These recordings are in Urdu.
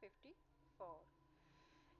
54।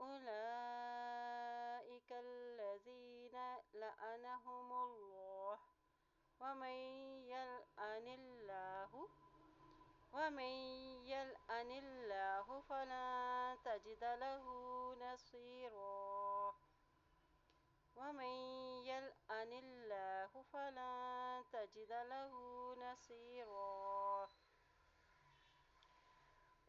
أولئك الذين لعنهم الله ومن يلعن الله فلن تجد له نصيرا ومن يلعن الله فلن تجد له نصيرا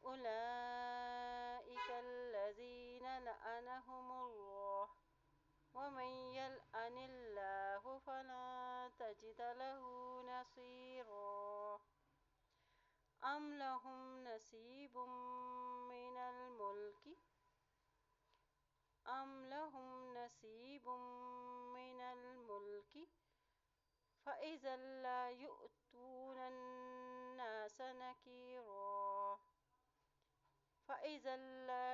أولئك الذين لعنهم الله ومن يلعن الله فلن تجد له نصيرا أم لهم نصيب من الملك فإذا لا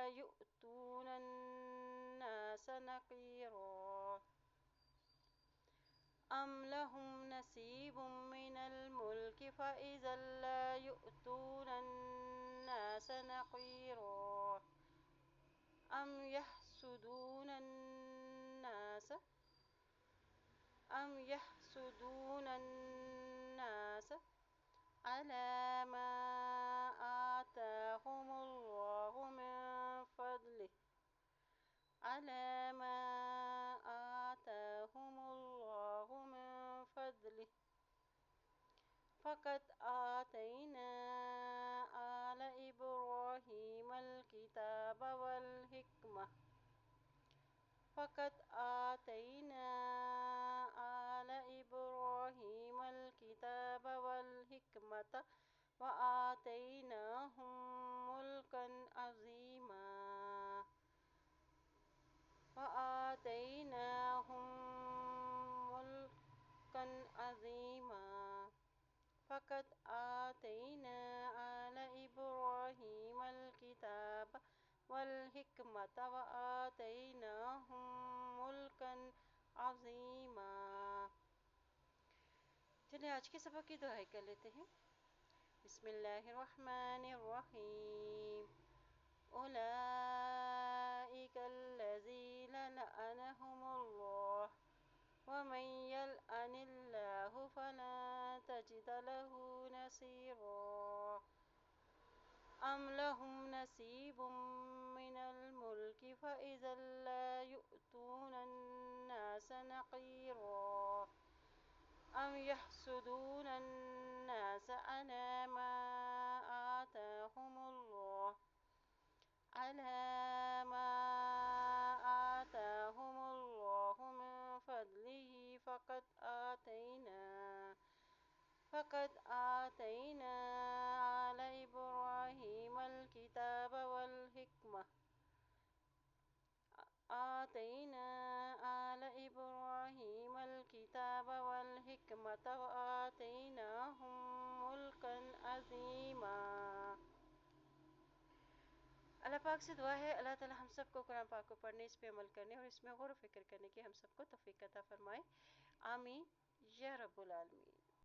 يؤتون الناس نكيرا أم لهم نصيب من الملك فإذا لا يؤتون الناس نقيرا أم يحسدون الناس على ما آتاهم الله من فضله فقد آتينا آل إبراهيم الكتاب والحكمة وآتيناهم ملكا عظيما فقد آتينا آل إبراهيم الكتاب والحكمة وآتيناهم ملكا عظيما۔ چلیے آج کے سبق کی دعائیں کر لیتے ہیں۔ بسم اللہ الرحمن الرحیم۔ أولئك الذين لعنهم الله ومن يلعن الله فلن تجد له نصيرا أم لهم نصيب من الملك فإذا لا يؤتون الناس نقيرا أم يحسدون الناس على ما آتاهم الله من فضله فقد آتينا آل إبراهيم الكتاب والحكمة وآتيناهم ملكا عظيما۔ اللہ پاک سے دعا ہے اللہ تعالی ہم سب کو قرآن پاک کو پڑھنے، اس پہ عمل کرنے اور اس میں غور و فکر کرنے کی ہم سب کو توفیق عطا فرمائے۔ آمین یا رب العالمین۔